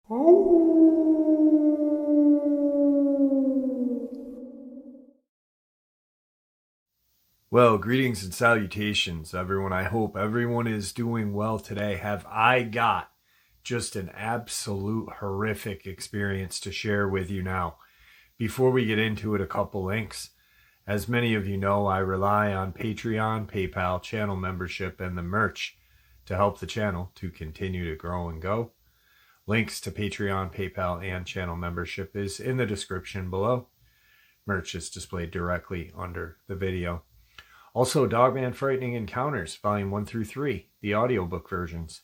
Well, greetings and salutations, everyone. I hope everyone is doing well today. Have I got just an absolute horrific experience to share with you now? Before we get into it, a couple links. As many of you know, I rely on Patreon, PayPal, channel membership, and the merch to help the channel to continue to grow and go. Links to Patreon, PayPal, and channel membership is in the description below. Merch is displayed directly under the video. Also, Dogman Frightening Encounters, Volume 1 through 3, the audiobook versions.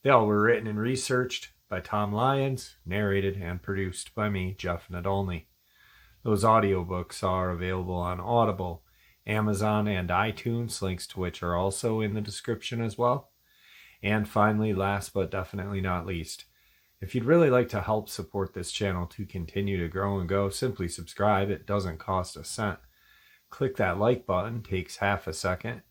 They all were written and researched by Tom Lyons, narrated and produced by me, Jeff Nadolny. Those audiobooks are available on Audible, Amazon, and iTunes, links to which are also in the description as well. And finally, last but definitely not least, if you'd really like to help support this channel to continue to grow and go, simply subscribe. It doesn't cost a cent. Click that like button, takes half a second.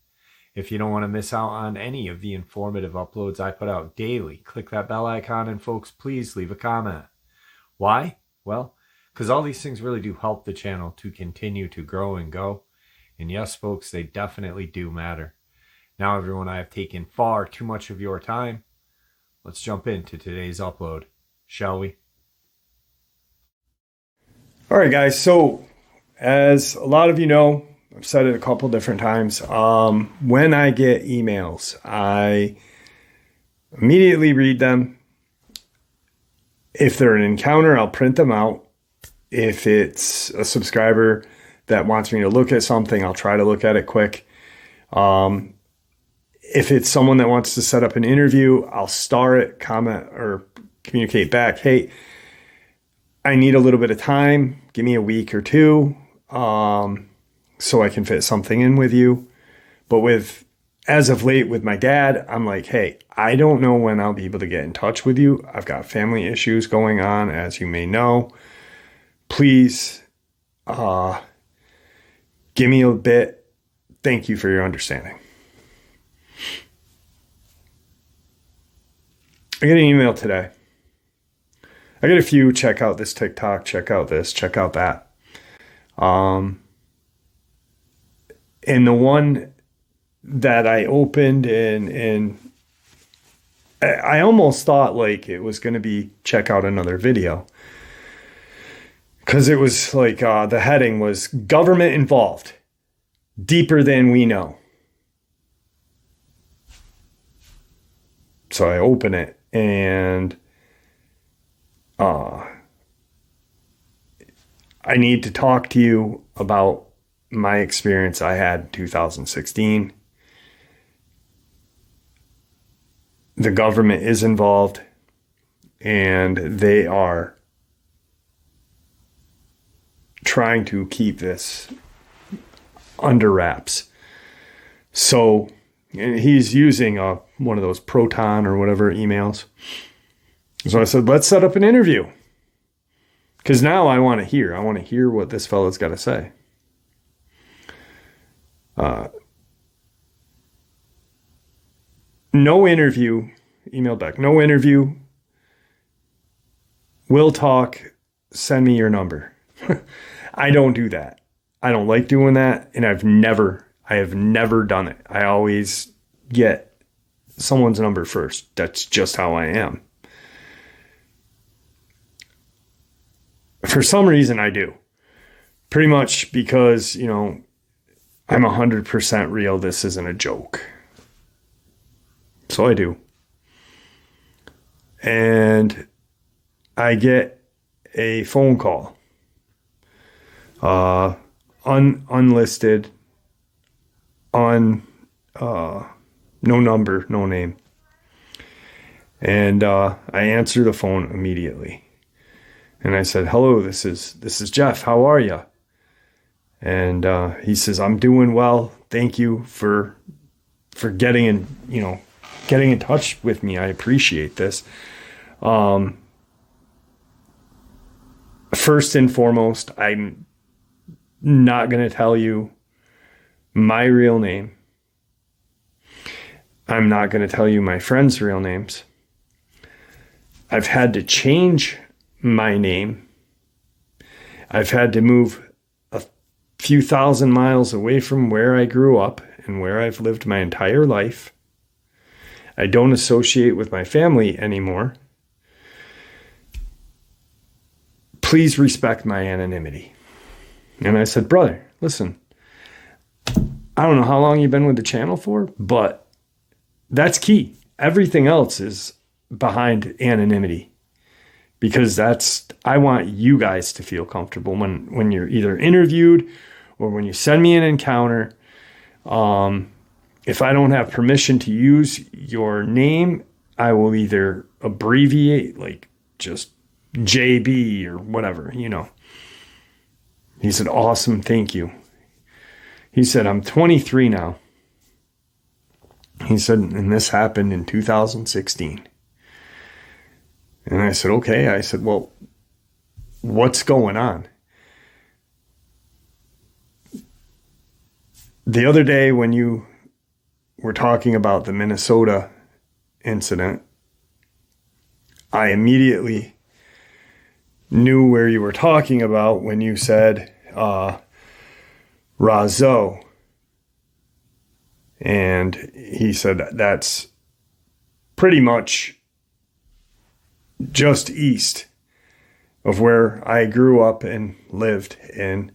If you don't want to miss out on any of the informative uploads I put out daily, click that bell icon, and folks, please leave a comment. Why? Well, because all these things really do help the channel to continue to grow and go. And yes, folks, they definitely do matter. Now, everyone, I have taken far too much of your time. Let's jump into today's upload, shall we? All right, guys, so as a lot of you know, I've said it a couple different times, when I get emails, I immediately read them. If they're an encounter, I'll print them out. If it's a subscriber that wants me to look at something, I'll try to look at it quick. If it's someone that wants to set up an interview, I'll star it, comment, or communicate back, hey, I need a little bit of time. Give me a week or two. So I can fit something in with you. But as of late with my dad, I'm like, hey, I don't know when I'll be able to get in touch with you. I've got family issues going on, as you may know. Please, give me a bit. Thank you for your understanding. I get an email today. I get a few, check out this TikTok, check out this, check out that. And the one that I opened and I almost thought like it was going to be check out another video. Because it was like the heading was government involved, deeper than we know. So I open it and I need to talk to you about my experience I had in 2016. The government is involved and they are trying to keep this under wraps. So he's using one of those Proton or whatever emails. So I said, let's set up an interview. Because now I want to hear what this fellow's got to say. No interview, email back, no interview. We'll talk, send me your number. I don't do that. I don't like doing that. And I have never done it. I always get someone's number first. That's just how I am. For some reason I do. Pretty much because, I'm 100% real. This isn't a joke. So I do. And I get a phone call. Unlisted. No number, no name. And I answer the phone immediately. And I said, hello, this is Jeff. How are you? And he says, I'm doing well. Thank you for getting in touch with me. I appreciate this. First and foremost, I'm not going to tell you my real name. I'm not going to tell you my friends' real names. I've had to change my name. I've had to move a few thousand miles away from where I grew up and where I've lived my entire life. I don't associate with my family anymore. Please respect my anonymity. And I said, brother, listen, I don't know how long you've been with the channel for, but that's key. Everything else is behind anonymity, because I want you guys to feel comfortable when you're either interviewed or when you send me an encounter. If I don't have permission to use your name, I will either abbreviate, like just JB or whatever, He said, awesome, thank you. He said, I'm 23 now. He said, and this happened in 2016. And I said, okay. I said, well, what's going on? The other day when you were talking about the Minnesota incident, I immediately knew where you were talking about when you said Razo. And he said that's pretty much just east of where I grew up and lived in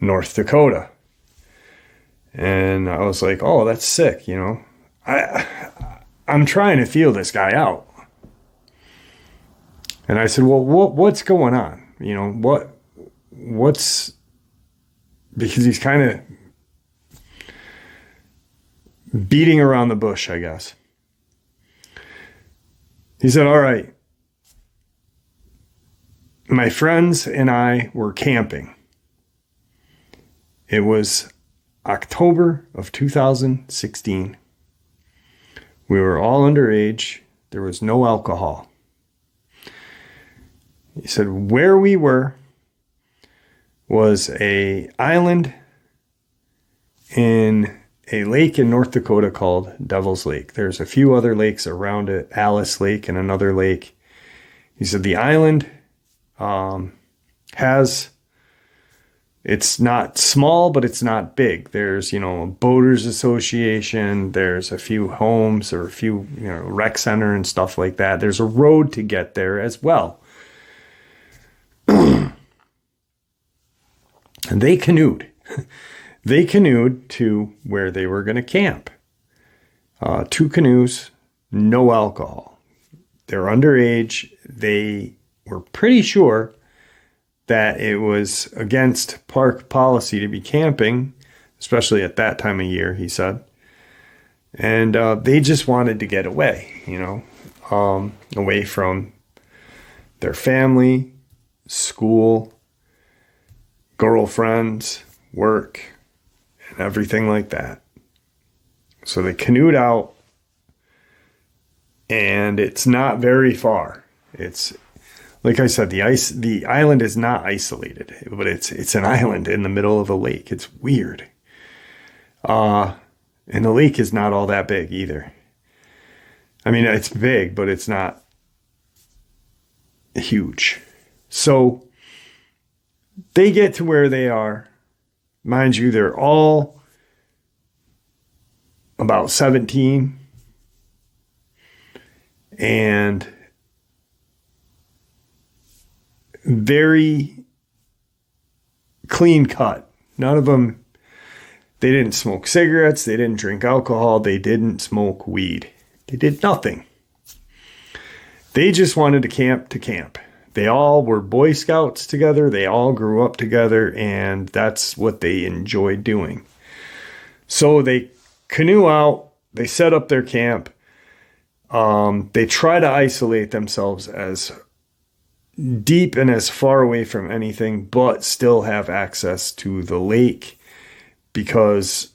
North Dakota. And I was like, oh, that's sick, I'm trying to feel this guy out. And I said, well, what's going on? What's, because he's kind of beating around the bush, I guess. He said, all right, my friends and I were camping. It was October of 2016. We were all underage. There was no alcohol. He said where we were was a island in a lake in North Dakota called Devil's Lake. There's a few other lakes around it, Alice Lake and another lake. He said the island it's not small, but it's not big. There's, a boaters association. There's a few homes or a few, rec center and stuff like that. There's a road to get there as well. And they canoed. They canoed to where they were going to camp. 2 canoes, no alcohol. They're underage. They were pretty sure that it was against park policy to be camping, especially at that time of year, he said. And they just wanted to get away, away from their family, school, girlfriends, work, and everything like that. So they canoed out, and it's not very far. It's, like I said, the island is not isolated, but it's an island in the middle of a lake. It's weird. And the lake is not all that big either. I mean, it's big, but it's not huge. So they get to where they are. Mind you, they're all about 17. And very clean cut. None of them, they didn't smoke cigarettes. They didn't drink alcohol. They didn't smoke weed. They did nothing. They just wanted to camp. They all were Boy Scouts together. They all grew up together, and that's what they enjoyed doing. So they canoe out. They set up their camp. They try to isolate themselves as deep and as far away from anything, but still have access to the lake, because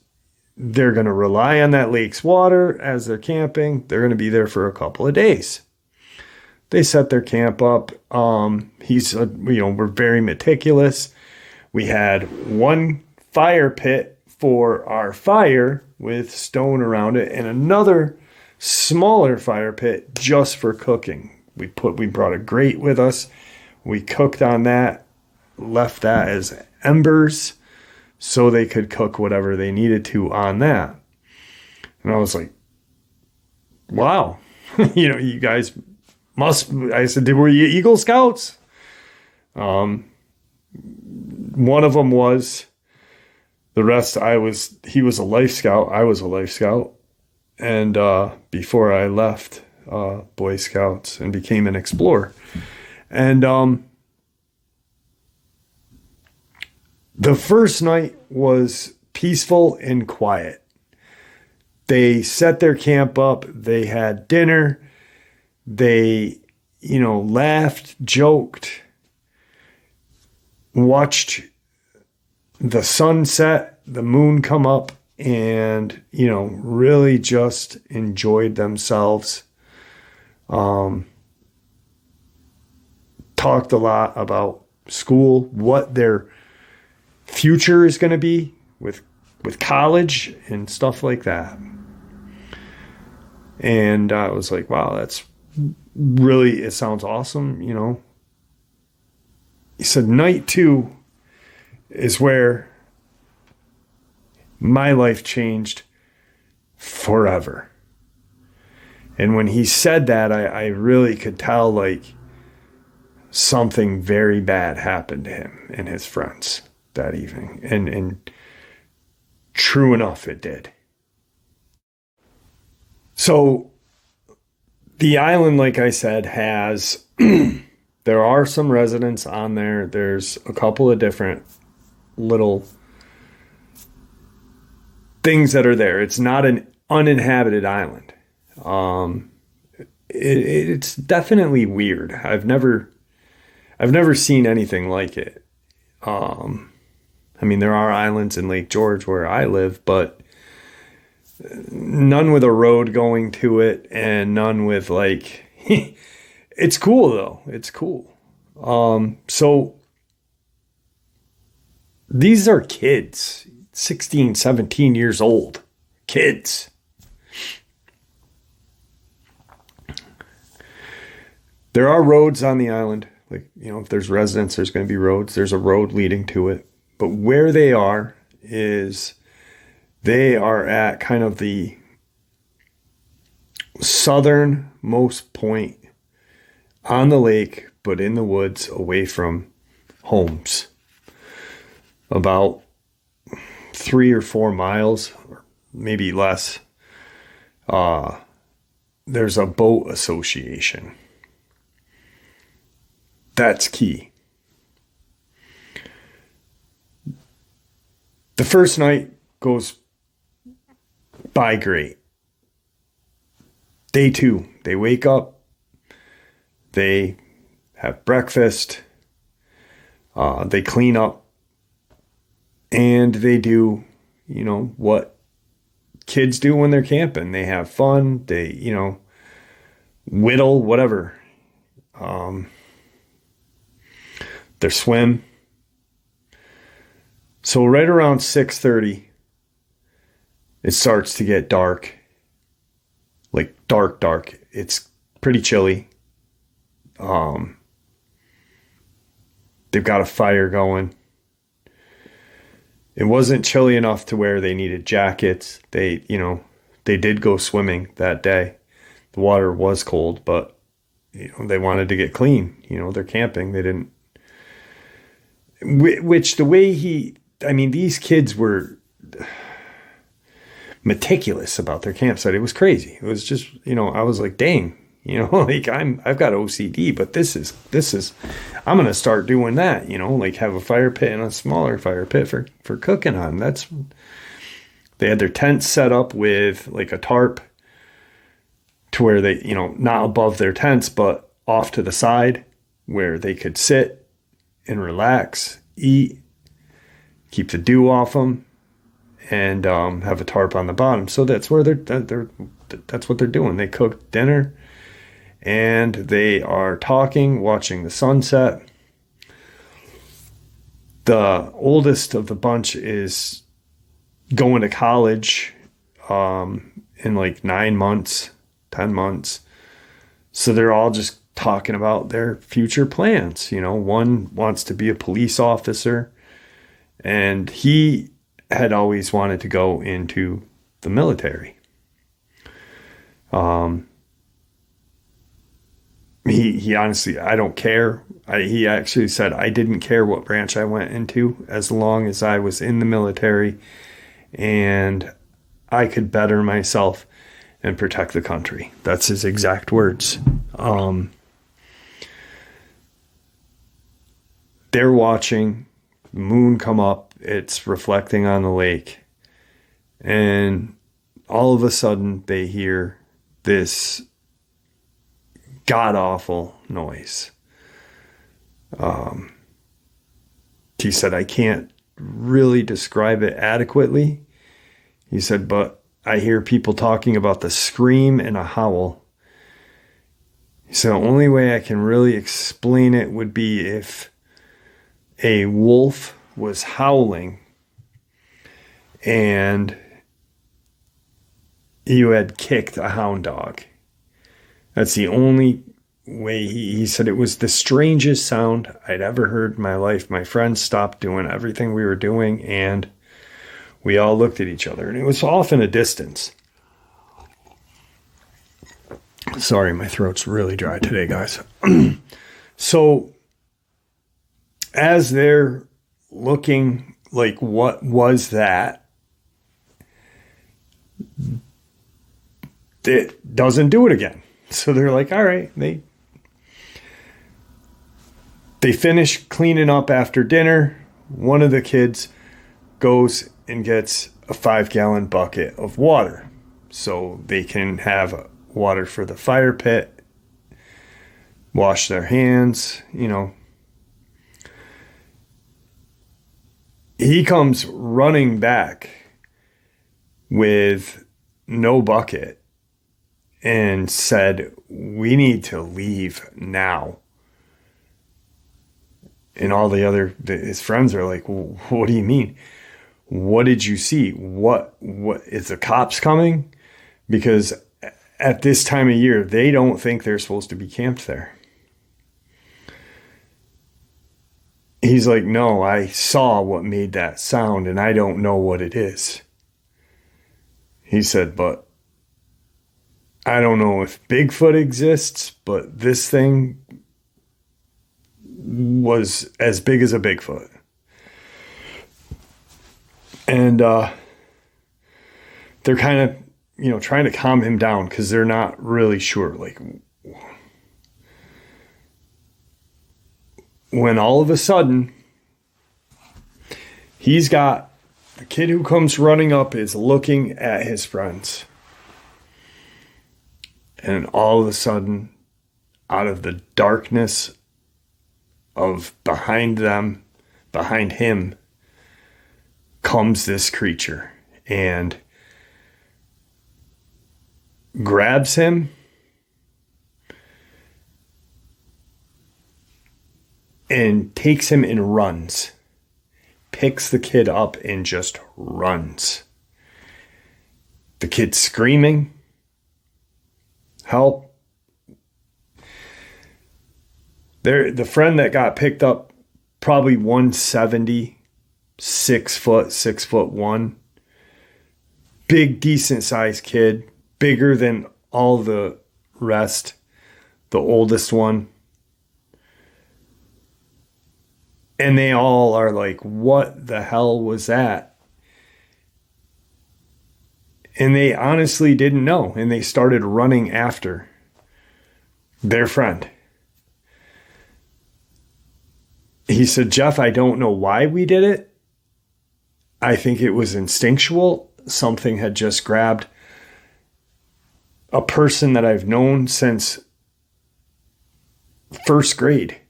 they're going to rely on that lake's water as they're camping. They're going to be there for a couple of days. They set their camp up. We're very meticulous. We had one fire pit for our fire with stone around it, and another smaller fire pit just for cooking. We brought a grate with us. We cooked on that, left that as embers so they could cook whatever they needed to on that. And I was like, wow, you guys I said, were you Eagle Scouts? One of them was. The rest, he was a Life Scout. I was a Life Scout. And before I left Boy Scouts and became an explorer. And the first night was peaceful and quiet. They set their camp up. They had dinner. They, laughed, joked, watched the sunset, the moon come up, and, really just enjoyed themselves. Talked a lot about school, what their future is going to be with college and stuff like that. And I was like, wow, that's really, it sounds awesome, He said night 2 is where my life changed forever. And when he said that, I really could tell like something very bad happened to him and his friends that evening. And true enough, it did. So the island, like I said, has, there are some residents on there. There's a couple of different little things that are there. It's not an uninhabited island. It's definitely weird. I've never seen anything like it. There are islands in Lake George where I live, but none with a road going to it and none with like, it's cool though. It's cool. So these are kids, 16, 17 years old, kids. There are roads on the island. Like, if there's residents, there's going to be roads. There's a road leading to it. But where they are is they are at kind of the southernmost point on the lake, but in the woods away from homes. About 3 or 4 miles, or maybe less, there's a boat association. That's key. The first night goes by great. Day 2, they wake up, they have breakfast, they clean up, and they do, what kids do when they're camping. They have fun, they, whittle, whatever. They swim. So right around 6:30, it starts to get dark. Like dark. It's pretty chilly. They've got a fire going. It wasn't chilly enough to where they needed jackets. They did go swimming that day. The water was cold, but they wanted to get clean. They're camping. They didn't. Which the way these kids were meticulous about their campsite. It was crazy. It was just, I was like, dang, like I've got OCD, but this is, I'm going to start doing that, like have a fire pit and a smaller fire pit for cooking on. They had their tents set up with like a tarp to where they, not above their tents, but off to the side where they could sit and relax, eat, keep the dew off them, and have a tarp on the bottom. So that's where that's what they're doing. They cooked dinner, and they are talking, watching the sunset. The oldest of the bunch is going to college in like 9 months, 10 months. So they're all just talking about their future plans. You know, one wants to be a police officer, and he had always wanted to go into the military. He honestly, I don't care. He actually said, I didn't care what branch I went into as long as I was in the military and I could better myself and protect the country. That's his exact words. They're watching the moon come up. It's reflecting on the lake. And all of a sudden they hear this god-awful noise. He said, I can't really describe it adequately. He said, but I hear people talking about the scream and a howl. He said, the only way I can really explain it would be if a wolf was howling and you had kicked a hound dog. That's the only way. He said it was the strangest sound I'd ever heard in my life. My friends stopped doing everything we were doing, and we all looked at each other, and it was off in a distance. Sorry, my throat's really dry today, guys. So as they're looking like, what was that? It doesn't do it again. So they're like, all right, they finish cleaning up after dinner. One of the kids goes and gets a 5-gallon bucket of water so they can have water for the fire pit, wash their hands, you know. He comes running back with no bucket and said, we need to leave now. And all his friends are like, well, what do you mean? What did you see? What is the cops coming? Because at this time of year, they don't think they're supposed to be camped there. He's like, no, I saw what made that sound and I don't know what it is. He said, but I don't know if Bigfoot exists, but this thing was as big as a Bigfoot. And they're kind of, you know, trying to calm him down because they're not really sure. Like, when all of a sudden, he's got the kid who comes running up is looking at his friends. And all of a sudden, out of the darkness of behind him, comes this creature and grabs him and takes him and runs. Picks the kid up and just runs. The kid's screaming, help. The friend that got picked up, probably 170, 6 foot, 6'1", big, decent sized kid, bigger than all the rest, the oldest one. And they all are like, what the hell was that? And they honestly didn't know. And they started running after their friend. He said, Jeff, I don't know why we did it. I think it was instinctual. Something had just grabbed a person that I've known since first grade.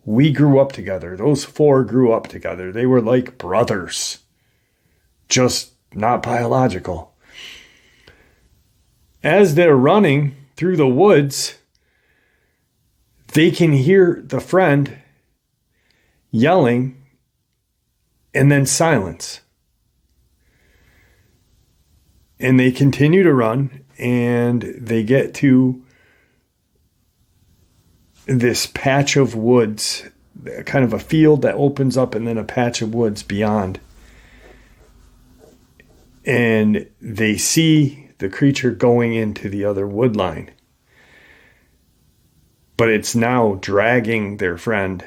We grew up together. Those 4 grew up together. They were like brothers, just not biological. As they're running through the woods, they can hear the friend yelling and then silence. And they continue to run and they get to this patch of woods, kind of a field that opens up and then a patch of woods beyond. And they see the creature going into the other wood line. But it's now dragging their friend,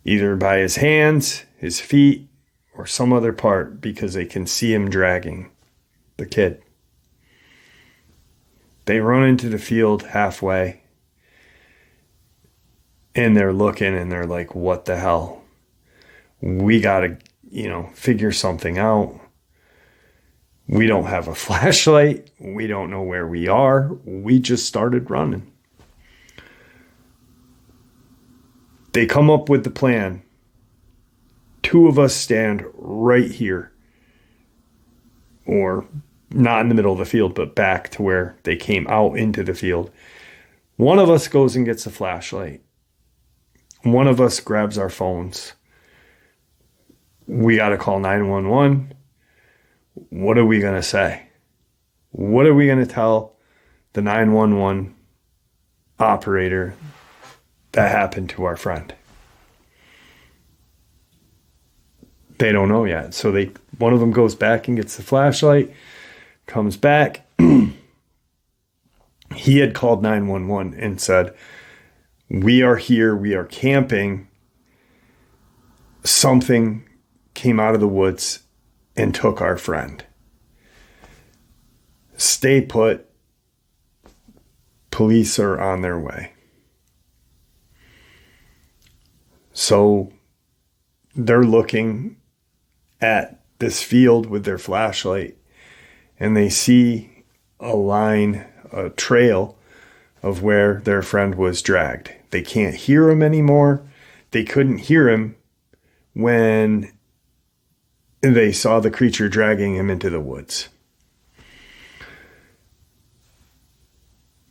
either by his hands, his feet, or some other part, because they can see him dragging the kid. They run into the field halfway, and they're looking, and they're like, what the hell? We gotta, figure something out. We don't have a flashlight. We don't know where we are. We just started running. They come up with the plan. 2 of us stand right here, or not in the middle of the field, but back to where they came out into the field. One of us goes and gets a flashlight. One of us grabs our phones. We got to call 911. What are we going to say? What are we going to tell the 911 operator that happened to our friend? They don't know yet. So one of them goes back and gets the flashlight, comes back. He had called 911 and said, we are here. We are camping. Something came out of the woods and took our friend. Stay put. Police are on their way. So they're looking at this field with their flashlight, and they see a trail of where their friend was dragged. They can't hear him anymore. They couldn't hear him when they saw the creature dragging him into the woods.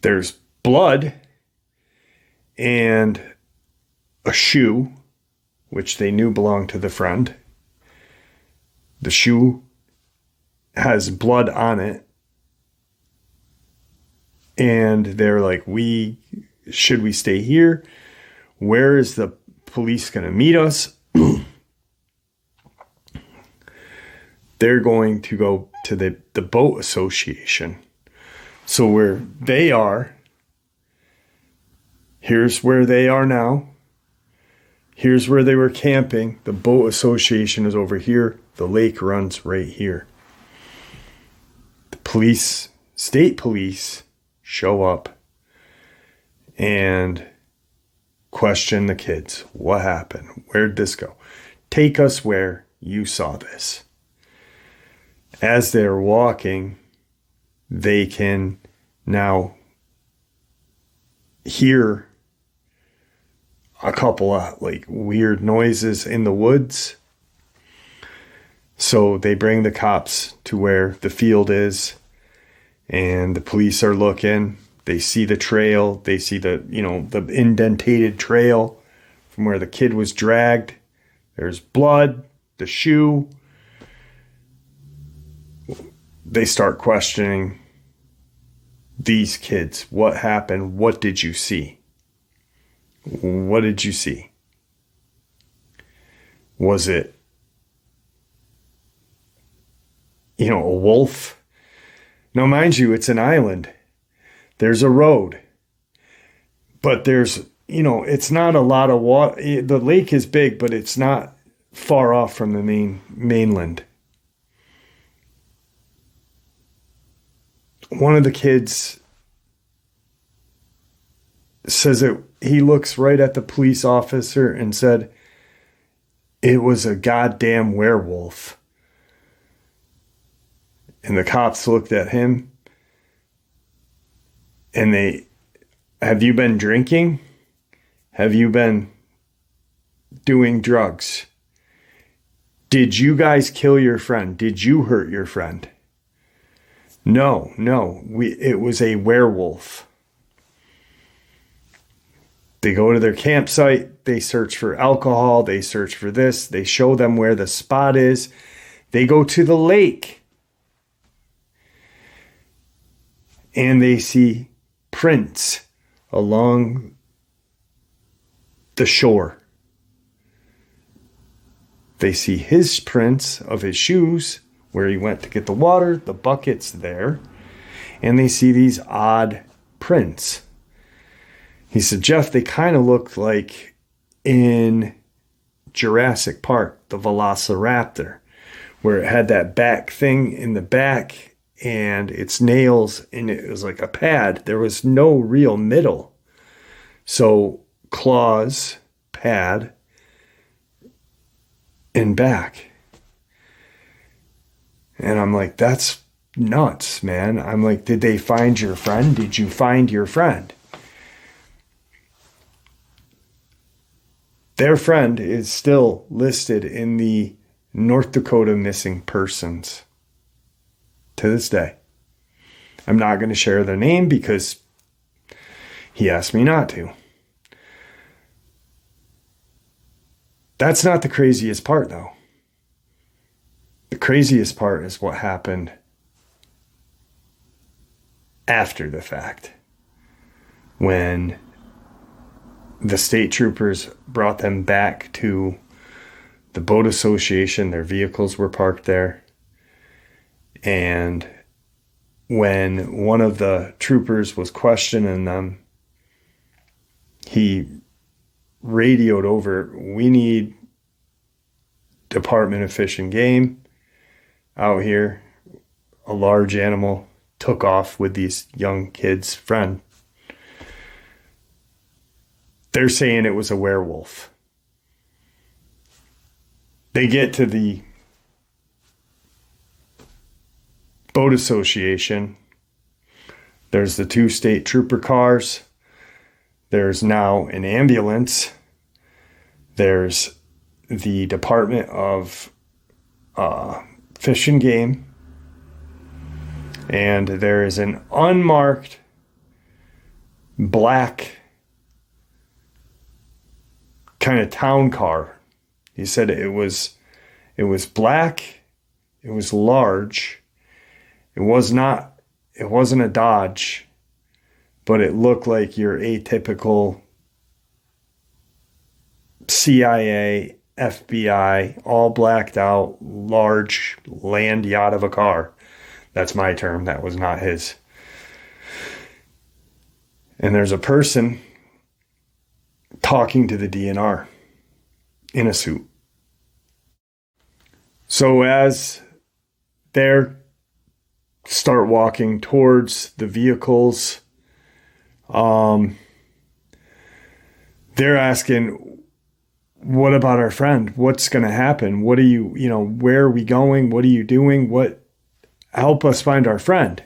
There's blood and a shoe, which they knew belonged to the friend. The shoe has blood on it. And they're like, should we stay here? Where is the police going to meet us? They're going to go to the boat association. So where they are, here's where they are now. Here's where they were camping. The boat association is over here. The lake runs right here. The police, state police, show up and question the kids. What happened? Where'd this go? Take us where you saw this. As they're walking, they can now hear a couple of weird noises in the woods. So they bring the cops to where the field is, and the police are looking. They see the trail. They see the indentated trail from where the kid was dragged. There's blood, the shoe. They start questioning these kids. What happened? What did you see? What did you see? Was it, a wolf? Now, mind you, it's an island. There's a road. But there's, it's not a lot of water. The lake is big, but it's not far off from the mainland. One of the kids says that he looks right at the police officer and said, it was a goddamn werewolf. And the cops looked at him and have you been drinking? Have you been doing drugs? Did you guys kill your friend? Did you hurt your friend? No, it was a werewolf. They go to their campsite. They search for alcohol. They search for this. They show them where the spot is. They go to the lake. And they see prints along the shore. They see his prints of his shoes where he went to get the water, the bucket's there, and they see these odd prints. He said, Jeff, they kind of look like in Jurassic Park, the Velociraptor, where it had that back thing in the back and its nails, and it was like a pad. There was no real middle. So claws, pad, and back. And I'm like, that's nuts, man. I'm like, did they find your friend? Did you find your friend? Their friend is still listed in the North Dakota missing persons to this day. I'm not going to share their name because he asked me not to. That's not the craziest part, though. The craziest part is what happened after the fact, when the state troopers brought them back to the boat association. Their vehicles were parked there. And when one of the troopers was questioning them, he radioed over, we need Department of Fish and Game out here. A large animal took off with these young kids' friend. They're saying it was a werewolf. They get to the boat association. There's the 2 state trooper cars. There's now an ambulance. There's the Department of Fish and Game. And there is an unmarked black kind of town car. He said it was black, it was large, it wasn't a Dodge, but it looked like your atypical CIA, FBI, all blacked out, large land yacht of a car. That's my term, that was not his. And there's a person talking to the DNR in a suit. So as they start walking towards the vehicles, they're asking, what about our friend? What's going to happen? What are you, where are we going? What are you doing? Help us find our friend.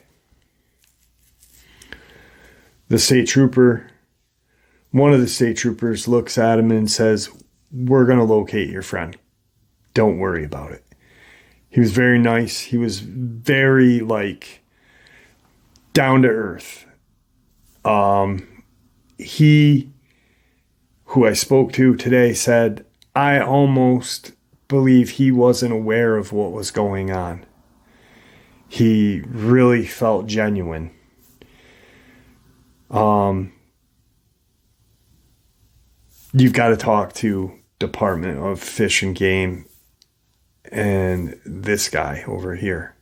One of the state troopers looks at him and says, we're going to locate your friend. Don't worry about it. He was very nice. He was very, down to earth. He, who I spoke to today, said, I almost believe he wasn't aware of what was going on. He really felt genuine. You've got to talk to Department of Fish and Game and this guy over here.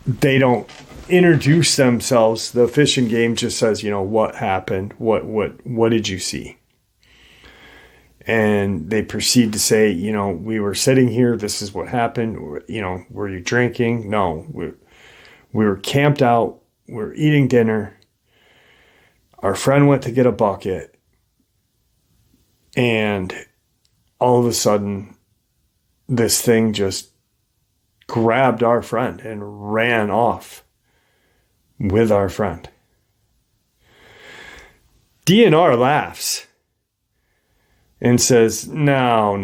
They don't introduce themselves. The Fish and Game just says, what happened? What did you see? And they proceed to say, we were sitting here. This is what happened. Were you drinking? No. We were camped out. We were eating dinner. Our friend went to get a bucket. And all of a sudden, this thing just grabbed our friend and ran off with our friend. DNR laughs and says, no.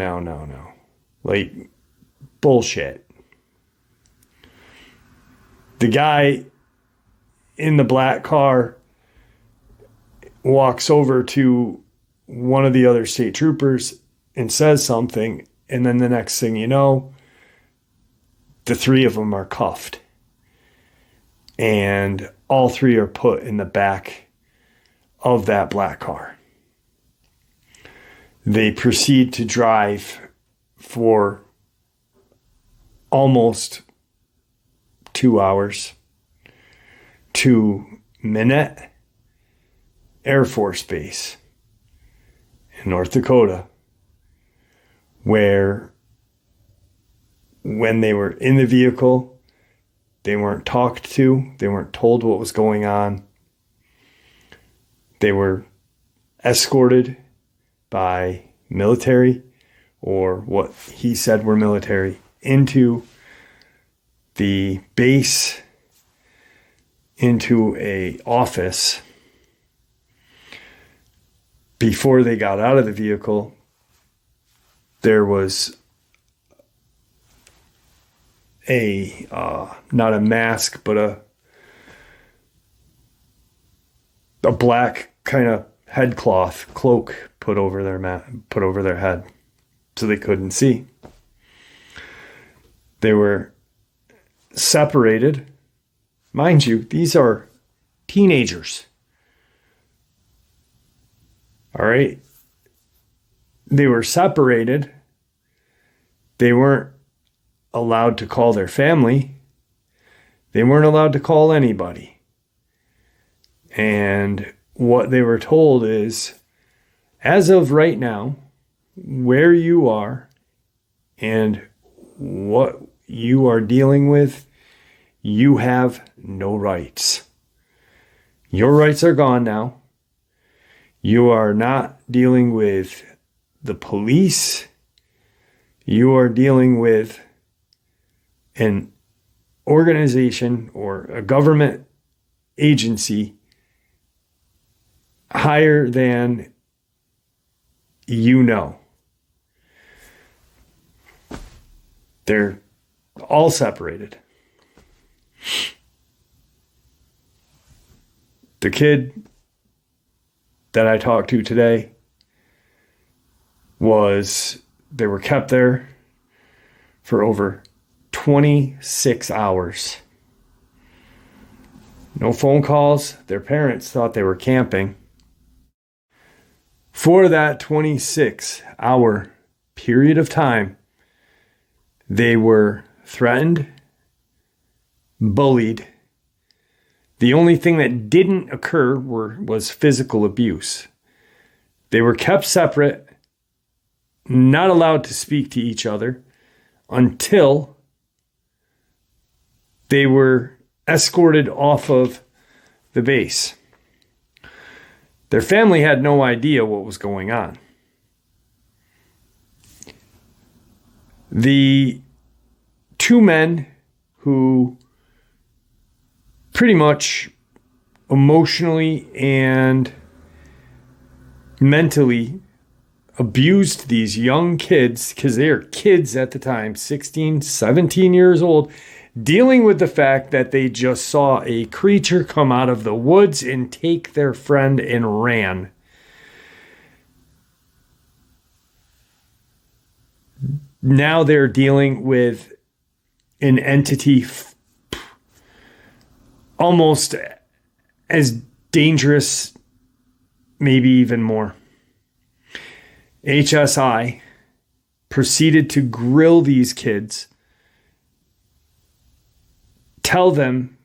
Bullshit. The guy in the black car walks over to one of the other state troopers and says something, and then the next thing you know, the 3 of them are cuffed. And all 3 are put in the back of that black car. They proceed to drive for almost 2 hours to Minette Air Force Base in North Dakota, where when they were in the vehicle, they weren't talked to, they weren't told what was going on. They were escorted by military, or what he said were military, into the base, into a office. Before they got out of the vehicle, there was not a mask, but a black kind of headcloth cloak put over their head, so they couldn't see. They were separated. Mind you, these are teenagers. All right. They were separated. They weren't allowed to call their family. They weren't allowed to call anybody. And what they were told is, as of right now, where you are and what you are dealing with, you have no rights. Your rights are gone now. You are not dealing with the police. You are dealing with an organization or a government agency higher than you know. They're all separated. The kid that I talked to today they were kept there for over 26 hours. No phone calls. Their parents thought they were camping. For that 26-hour period of time, they were threatened, bullied. The only thing that didn't occur was physical abuse. They were kept separate, not allowed to speak to each other until they were escorted off of the base. Their family had no idea what was going on. The two men who pretty much emotionally and mentally abused these young kids, because they are kids at the time, 16, 17 years old, dealing with the fact that they just saw a creature come out of the woods and take their friend and ran. Now they're dealing with an entity almost as dangerous, maybe even more. HSI proceeded to grill these kids, tell them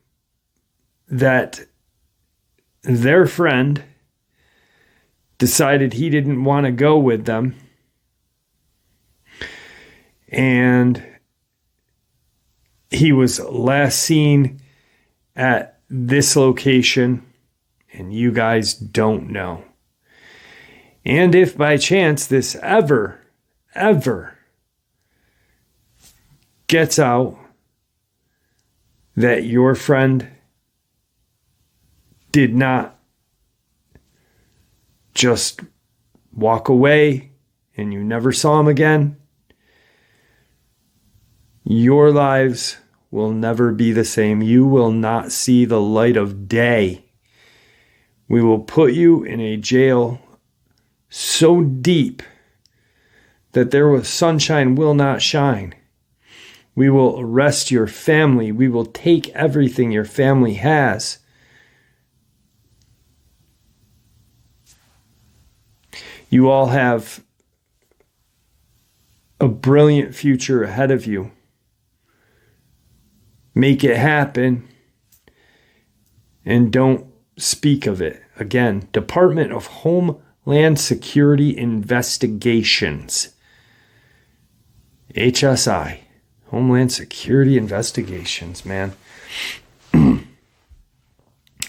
that their friend decided he didn't want to go with them, and he was last seen at this location, and you guys don't know. And if by chance this ever gets out that your friend did not just walk away and you never saw him again, your lives will never be the same. You will not see the light of day. We will put you in a jail so deep that sunshine will not shine. We will arrest your family. We will take everything your family has. You all have a brilliant future ahead of you. Make it happen and don't speak of it. Again, Department of Homeland Security Investigations. HSI. Homeland Security Investigations, man. I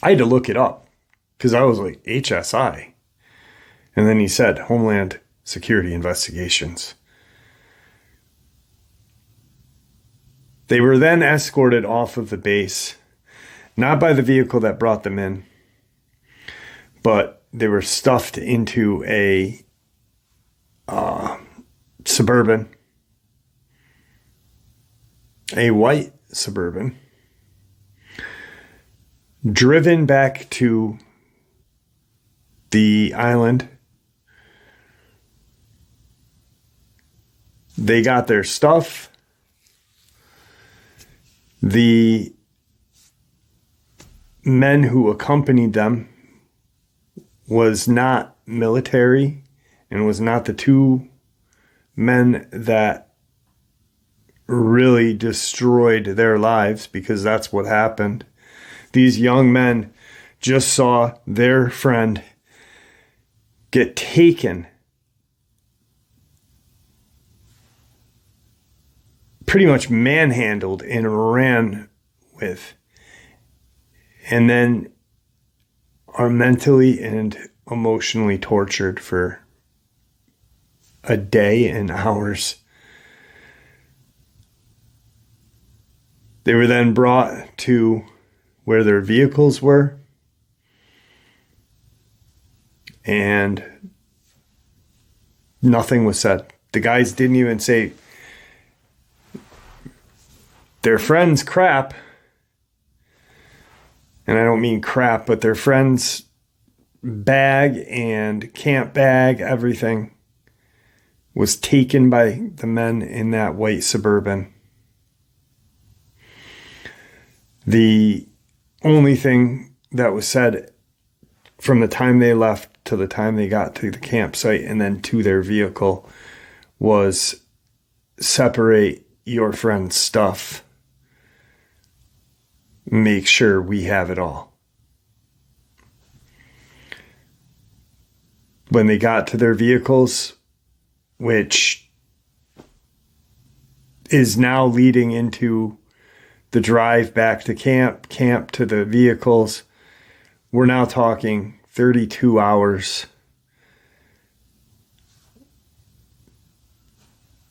had to look it up because I was like, HSI. And then he said, Homeland Security Investigations. They were then escorted off of the base, not by the vehicle that brought them in, but they were stuffed into a Suburban, a white Suburban, driven back to the island. They got their stuff. The men who accompanied them was not military and was not the two men that really destroyed their lives, because that's what happened. These young men just saw their friend get taken, pretty much manhandled and ran with, and then are mentally and emotionally tortured for a day and hours. They were then brought to where their vehicles were, and nothing was said. The guys didn't even say their friend's crap, and I don't mean crap, but their friend's bag and camp bag, everything was taken by the men in that white Suburban. The only thing that was said from the time they left to the time they got to the campsite and then to their vehicle was, separate your friend's stuff. Make sure we have it all. When they got to their vehicles, which is now leading into the drive back to camp to the vehicles, we're now talking 32 hours.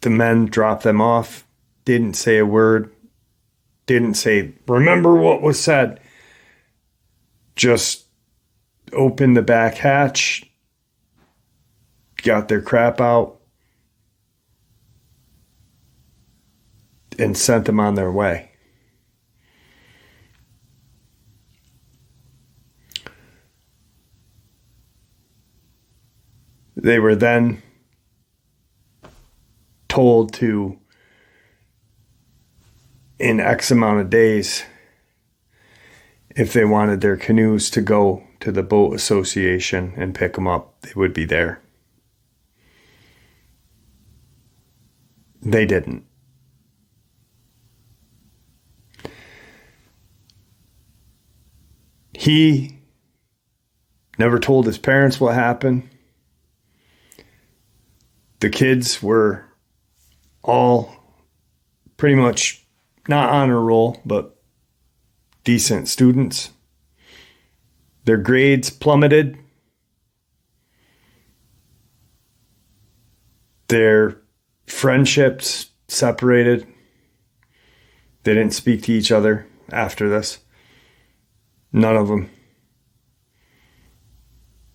The men dropped them off, didn't say a word, didn't say, remember what was said. Just opened the back hatch, got their crap out, and sent them on their way. They were then told to, in X amount of days, if they wanted their canoes to go to the boat association and pick them up, they would be there. They didn't. He never told his parents what happened. The kids were all pretty much not honor roll, but decent students. Their grades plummeted. Their friendships separated. They didn't speak to each other after this. None of them.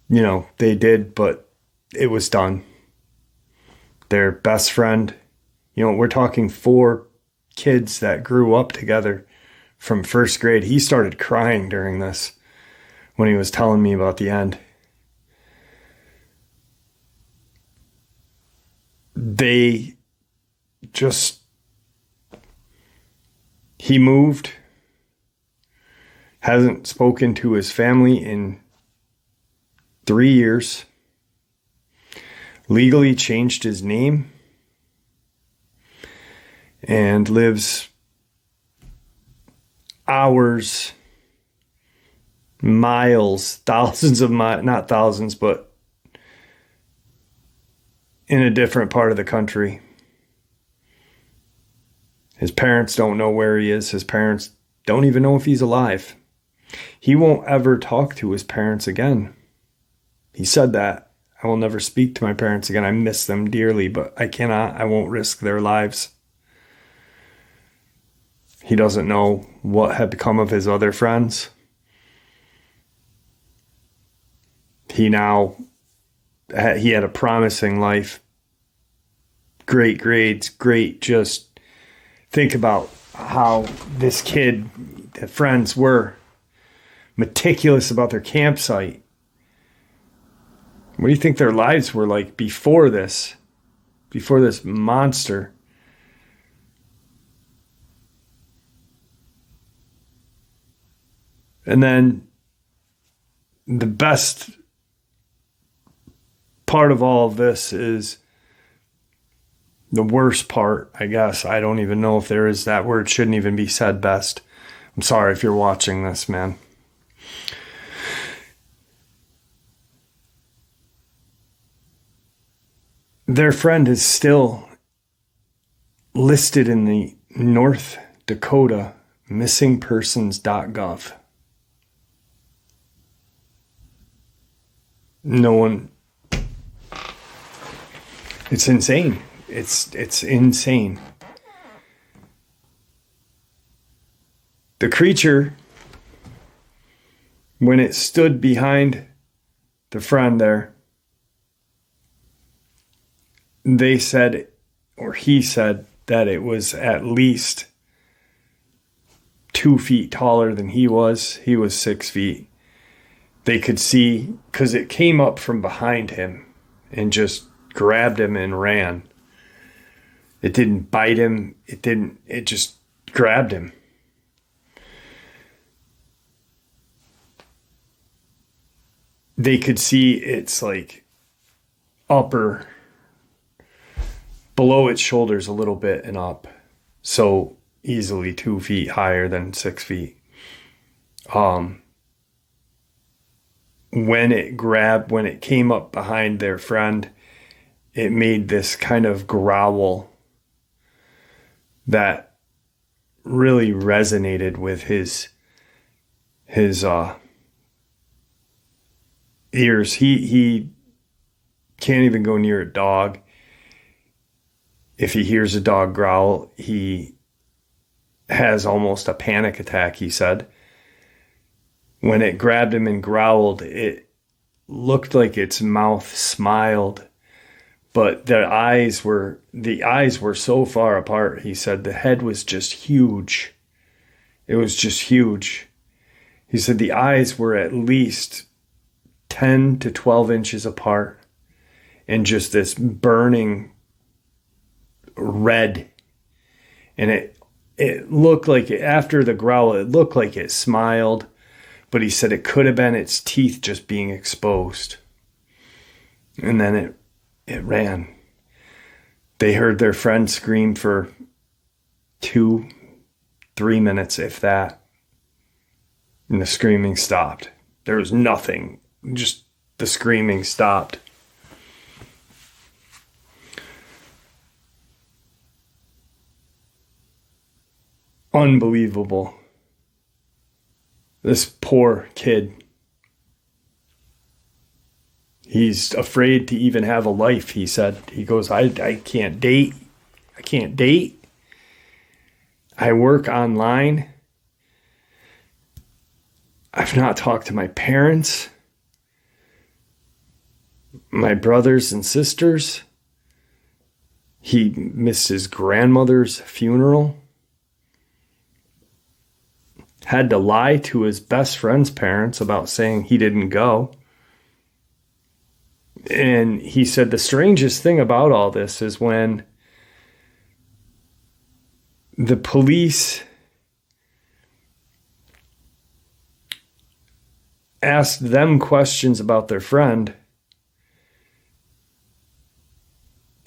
You know, they did, but it was done. Their best friend, you know, we're talking 4 kids that grew up together from first grade. He started crying during this when he was telling me about the end. He moved, hasn't spoken to his family in 3 years. legally changed his name and lives hours, miles, thousands of miles, not thousands, but in a different part of the country. His parents don't know where he is. His parents don't even know if he's alive. He won't ever talk to his parents again. He said that. I will never speak to my parents again. I miss them dearly, but I won't risk their lives. He doesn't know what had become of his other friends. He had a promising life. Great grades, great. Just think about how this kid, the friends were meticulous about their campsite. What do you think their lives were like before this monster? And then the best part of all of this is the worst part, I guess. I don't even know if there is that word. Shouldn't even be said best. I'm sorry if you're watching this, man. Their friend is still listed in the North Dakota missingpersons.gov. No one. It's insane. It's insane. The creature, when it stood behind the friend there, they said, or he said, that it was at least 2 feet taller than he was. He was 6 feet. They could see, because it came up from behind him and just grabbed him and ran. It didn't bite him. It just grabbed him. They could see its like upper, below its shoulders a little bit and up. So easily 2 feet higher than 6 feet. When it came up behind their friend, it made this kind of growl that really resonated with his ears. He can't even go near a dog. If he hears a dog growl, he has almost a panic attack, he said. When it grabbed him and growled, it looked like its mouth smiled, but the eyes were so far apart, he said. The head was just huge. It was just huge. He said the eyes were at least 10 to 12 inches apart and just this burning red. And it looked like after the growl, it looked like it smiled. But he said it could have been its teeth just being exposed. And then it ran. They heard their friend scream for 2-3 minutes, if that. And the screaming stopped. There was nothing. Just the screaming stopped. Unbelievable. This poor kid. He's afraid to even have a life, he said. He goes, I can't date. I can't date. I work online. I've not talked to my parents, my brothers and sisters. He missed his grandmother's funeral. Had to lie to his best friend's parents about saying he didn't go. And he said the strangest thing about all this is when the police asked them questions about their friend,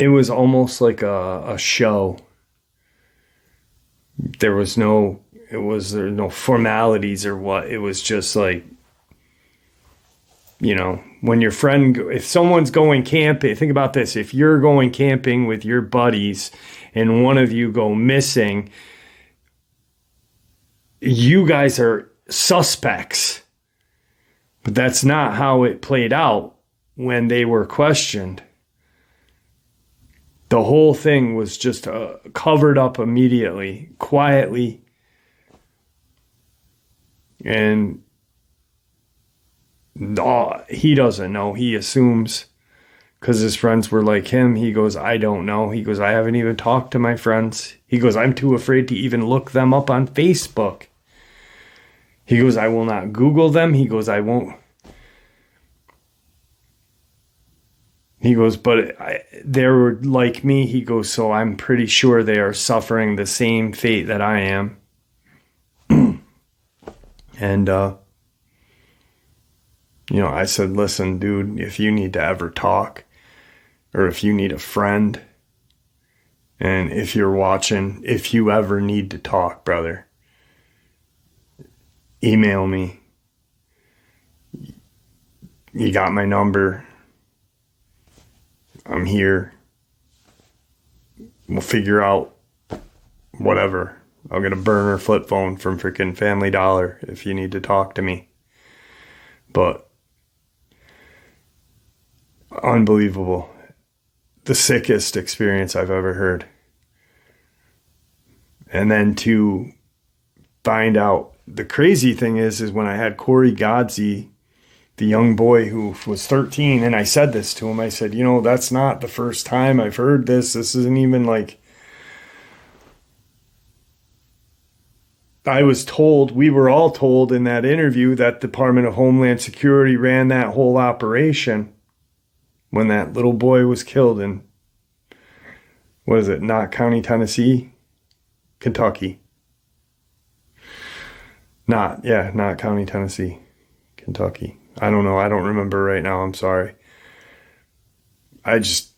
it was almost like a show. There was no formalities or what. It was just like, you know, when your friend, if someone's going camping, think about this. If you're going camping with your buddies and one of you go missing, you guys are suspects. But that's not how it played out when they were questioned. The whole thing was just covered up immediately, quietly. And he doesn't know. He assumes, because his friends were like him. He goes, I don't know. He goes, I haven't even talked to my friends. He goes, I'm too afraid to even look them up on Facebook. He goes, I will not Google them. He goes, I won't. He goes, but they're like me. He goes, so I'm pretty sure they are suffering the same fate that I am. And, you know, I said, listen, dude, if you need to ever talk, or if you need a friend, and if you're watching, if you ever need to talk, brother, email me. You got my number. I'm here. We'll figure out whatever. I'll get a burner flip phone from freaking Family Dollar if you need to talk to me. But unbelievable. The sickest experience I've ever heard. And then to find out, the crazy thing is when I had Corey Godsey, the young boy who was 13, and I said this to him. I said, you know, that's not the first time I've heard this. This isn't even like, I was told, we were all told in that interview that Department of Homeland Security ran that whole operation when that little boy was killed in, what is it, Knott County, Tennessee? Kentucky. Knott County, Tennessee, Kentucky. I don't know. I don't remember right now. I'm sorry. I just...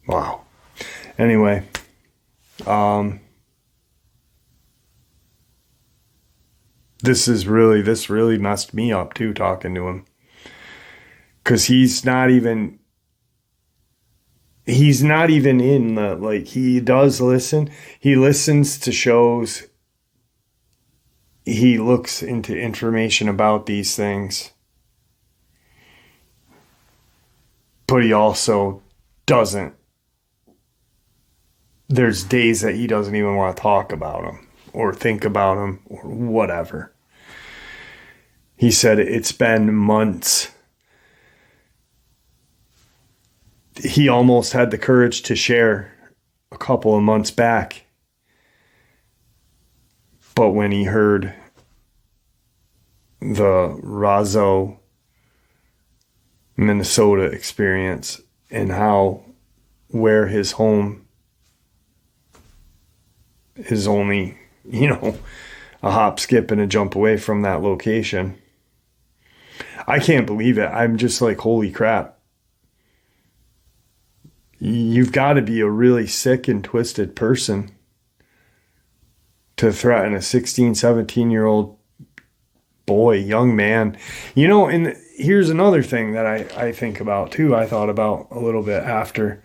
Wow. Anyway. This really messed me up too, talking to him. Because he's not even in the, like, he does listen. He listens to shows. He looks into information about these things. But he also doesn't. There's days that he doesn't even want to talk about them or think about them or whatever. He said it's been months. He almost had the courage to share a couple of months back. But when he heard the Razo, Minnesota experience and where his home is only, you know, a hop, skip, and a jump away from that location, I can't believe it. I'm just like, holy crap. You've got to be a really sick and twisted person to threaten a 16, 17-year-old boy, young man. You know, and here's another thing that I think about too. I thought about a little bit after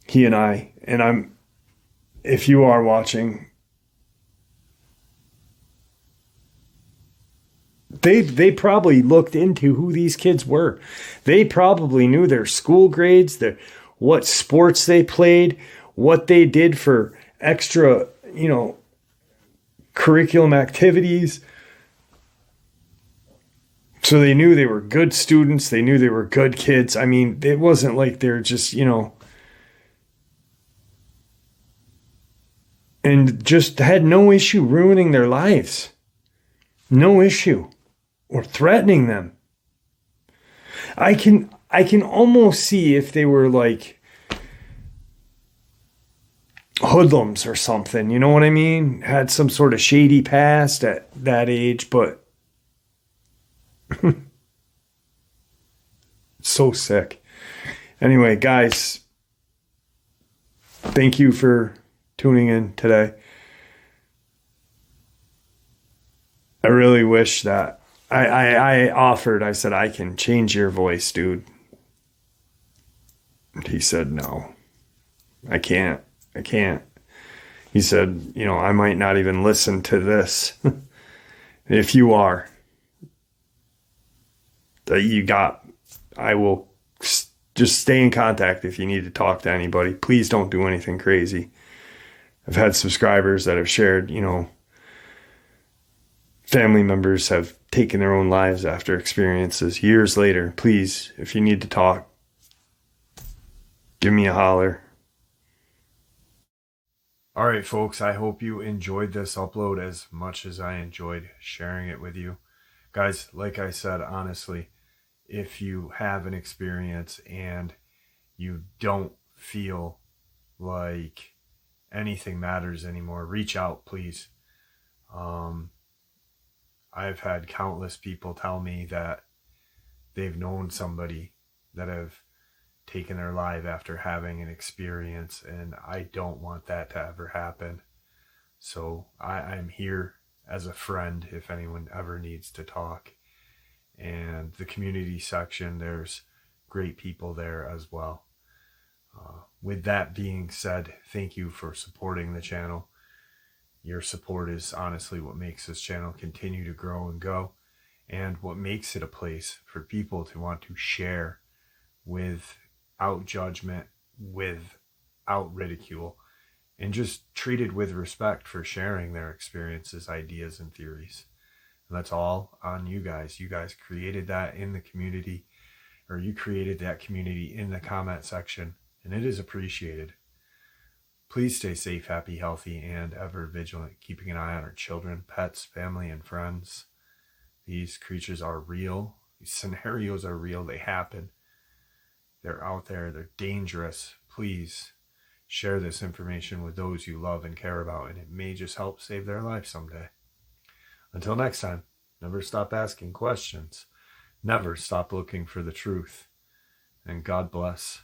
he and if you are watching, they probably looked into who these kids were. They probably knew their school grades, what sports they played, what they did for extra, you know, curriculum activities. So they knew they were good students. They knew they were good kids. I mean, it wasn't like they're just, you know, and just had no issue ruining their lives. No issue. Or threatening them. I can almost see if they were like hoodlums or something, you know what I mean? Had some sort of shady past at that age, but So sick. Anyway, guys, thank you for tuning in today. I really wish that I offered, I said, I can change your voice, dude. And he said, no, I can't. He said, I might not even listen to this. If you are, I will just stay in contact if you need to talk to anybody. Please don't do anything crazy. I've had subscribers that have shared, family members have taken their own lives after experiences years later. Please, if you need to talk, give me a holler. All right, folks, I hope you enjoyed this upload as much as I enjoyed sharing it with you. Guys, like I said, honestly, if you have an experience and you don't feel like anything matters anymore, reach out, please. I've had countless people tell me that they've known somebody that have taken their life after having an experience, and I don't want that to ever happen. So I'm here as a friend if anyone ever needs to talk. And the community section, there's great people there as well. With that being said, thank you for supporting the channel. Your support is honestly what makes this channel continue to grow and go, and what makes it a place for people to want to share without judgment, without ridicule, and just treated with respect for sharing their experiences, ideas, and theories. And that's all on you guys. You guys created that in the community, or you created that community in the comment section, and it is appreciated. Please stay safe, happy, healthy, and ever vigilant, keeping an eye on our children, pets, family, and friends. These creatures are real. These scenarios are real. They happen. They're out there. They're dangerous. Please share this information with those you love and care about, and it may just help save their life someday. Until next time, never stop asking questions. Never stop looking for the truth. And God bless.